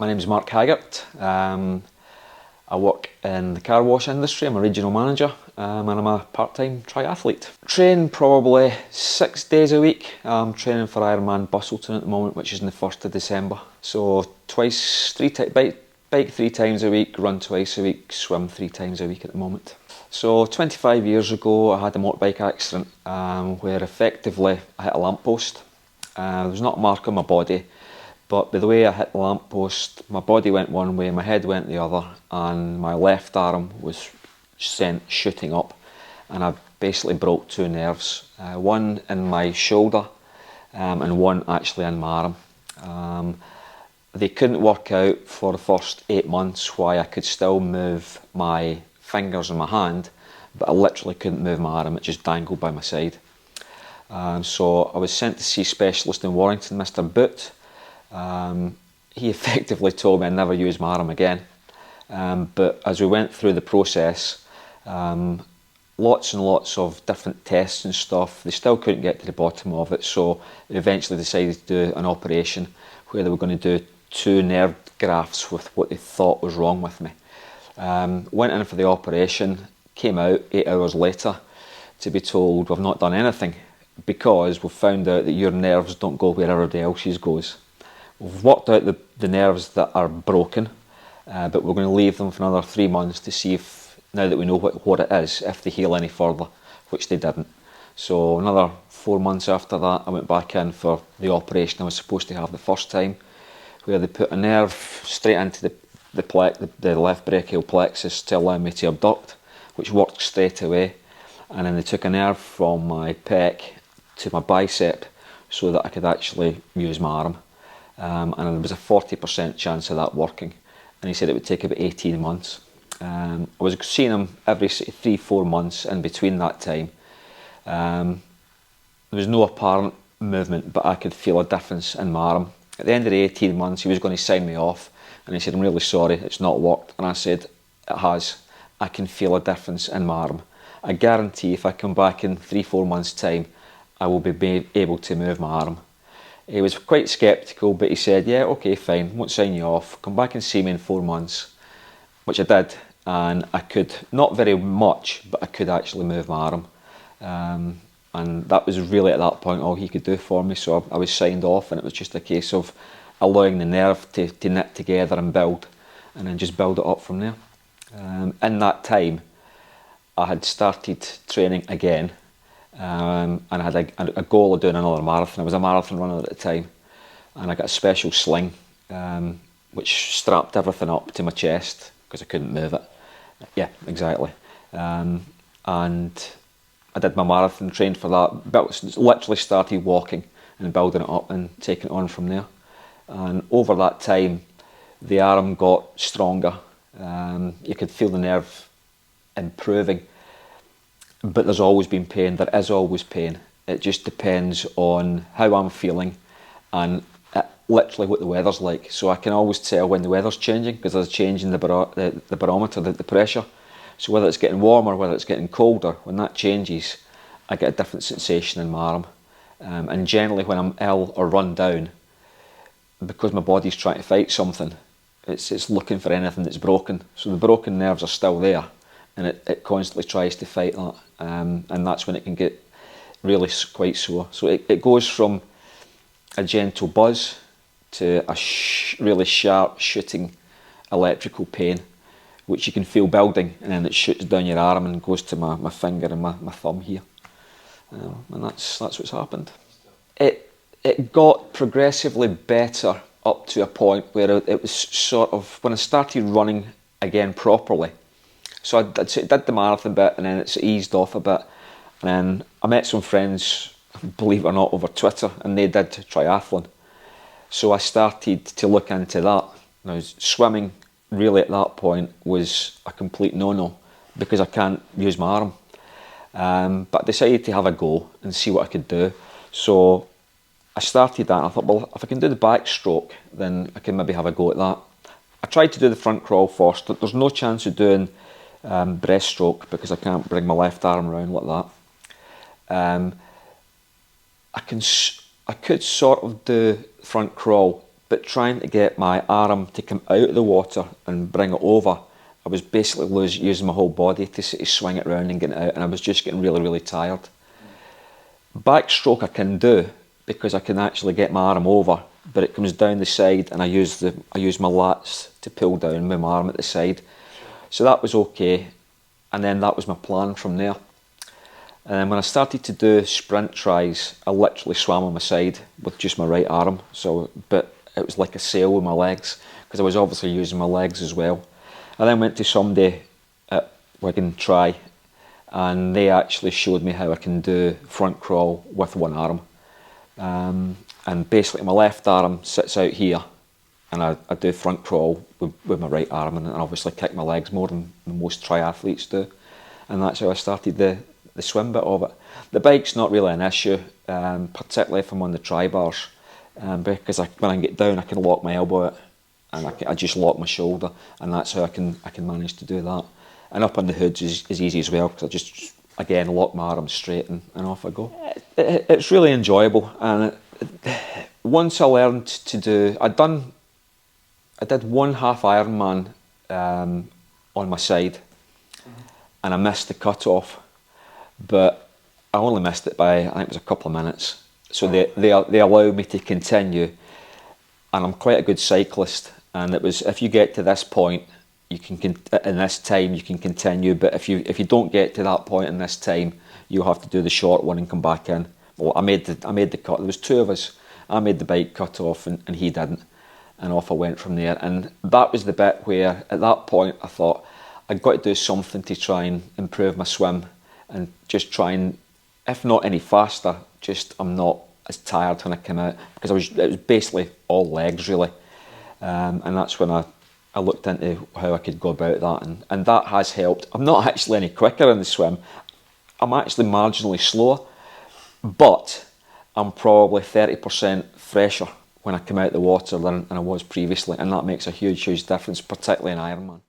My name is Mark Haggart. I work in the car wash industry. I'm a regional manager and I'm a part-time triathlete. Train probably 6 days a week. I'm training for Ironman Bustleton at the moment, which is on the 1st of December. So bike 3 times a week, run twice a week, swim 3 times a week at the moment. So 25 years ago I had a motorbike accident where effectively I hit a lamppost. There was not a mark on my body, but by the way I hit the lamppost, my body went one way, my head went the other, and my left arm was sent shooting up, and I basically broke 2 nerves, one in my shoulder and one actually in my arm. They couldn't work out for the first 8 months why I could still move my fingers and my hand, but I literally couldn't move my arm, it just dangled by my side. So I was sent to see a specialist in Warrington, Mr. Boot. He effectively told me I'd never use my arm again, but as we went through the process, lots and lots of different tests and stuff, they still couldn't get to the bottom of it, so they eventually decided to do an operation where they were going to do 2 nerve grafts with what they thought was wrong with me. Went in for the operation, came out 8 hours later to be told we've not done anything because we've found out that your nerves don't go where everybody else's goes. We've worked out the nerves that are broken, but we're going to leave them for another 3 months to see if, now that we know what it is, if they heal any further, which they didn't. So another 4 months after that, I went back in for the operation I was supposed to have the first time, where they put a nerve straight into the left brachial plexus to allow me to abduct, which worked straight away. And then they took a nerve from my pec to my bicep so that I could actually use my arm. And there was a 40% chance of that working, and he said it would take about 18 months. I was seeing him every 3-4 months in between that time. There was no apparent movement, but I could feel a difference in my arm. At the end of the 18 months he was going to sign me off, and he said, I'm really sorry, it's not worked. And I said, it has. I can feel a difference in my arm. I guarantee if I come back in 3-4 months time I will be able to move my arm. He was quite sceptical, but he said, yeah, okay, fine, won't sign you off, come back and see me in 4 months, which I did, and I could, not very much, but I could actually move my arm. And that was really at that point all he could do for me, so I was signed off, and it was just a case of allowing the nerve to knit together and build, and then just build it up from there. In that time, I had started training again, and I had a goal of doing another marathon. I was a marathon runner at the time, and I got a special sling which strapped everything up to my chest because I couldn't move it. Yeah, exactly. And I did my marathon, trained for that, literally started walking and building it up and taking it on from there. And over that time the arm got stronger, you could feel the nerve improving. But there's always been pain, there is always pain. It just depends on how I'm feeling and literally what the weather's like. So I can always tell when the weather's changing because there's a change in the barometer, the pressure. So whether it's getting warmer, whether it's getting colder, when that changes, I get a different sensation in my arm. And generally when I'm ill or run down, because my body's trying to fight something, it's looking for anything that's broken. So the broken nerves are still there, and it constantly tries to fight that, and that's when it can get really quite sore. So it goes from a gentle buzz to a really sharp shooting electrical pain, which you can feel building, and then it shoots down your arm and goes to my finger and my thumb here, and that's what's happened. It got progressively better up to a point where it was sort of, when I started running again properly, so I did the marathon bit and then it's eased off a bit, and then I met some friends, believe it or not, over Twitter, and they did triathlon. So I started to look into that. Now, swimming really at that point was a complete no-no because I can't use my arm. But I decided to have a go and see what I could do. So I started that and I thought, well, if I can do the backstroke, then I can maybe have a go at that. I tried to do the front crawl first. There's no chance of doing breaststroke because I can't bring my left arm around like that. I could sort of do front crawl, but trying to get my arm to come out of the water and bring it over, I was basically using my whole body to sort of swing it around and get it out, and I was just getting really, really tired. Backstroke I can do because I can actually get my arm over, but it comes down the side, and I use my lats to pull down with my arm at the side. So that was okay, and then that was my plan from there. And then when I started to do sprint tries, I literally swam on my side with just my right arm. But it was like a sail with my legs, because I was obviously using my legs as well. I then went to somebody at Wigan Try, and they actually showed me how I can do front crawl with one arm. And basically my left arm sits out here, and I do front crawl with my right arm, and obviously kick my legs more than most triathletes do. And that's how I started the swim bit of it. The bike's not really an issue, particularly if I'm on the tri bars, because when I get down I can lock my elbow out, and I just lock my shoulder, and that's how I can manage to do that. And up on the hoods is easy as well, because I just, again, lock my arms straight and off I go. It's really enjoyable, and once I learned to do, I did one half Ironman on my side, and I missed the cut-off, but I only missed it by, I think it was a couple of minutes. So they allow me to continue, and I'm quite a good cyclist, and it was, if you get to this point, you can in this time you can continue, but if you don't get to that point in this time, you'll have to do the short one and come back in. Well, I made the cut. There was two of us. I made the bike cut off, and he didn't, and off I went from there. And that was the bit where, at that point, I thought I've got to do something to try and improve my swim, and just try and, if not any faster, just I'm not as tired when I came out, because it was basically all legs really, and that's when I looked into how I could go about that, and that has helped. I'm not actually any quicker in the swim. I'm actually marginally slower, but I'm probably 30% fresher when I come out of the water than I was previously, and that makes a huge difference, particularly in Ironman.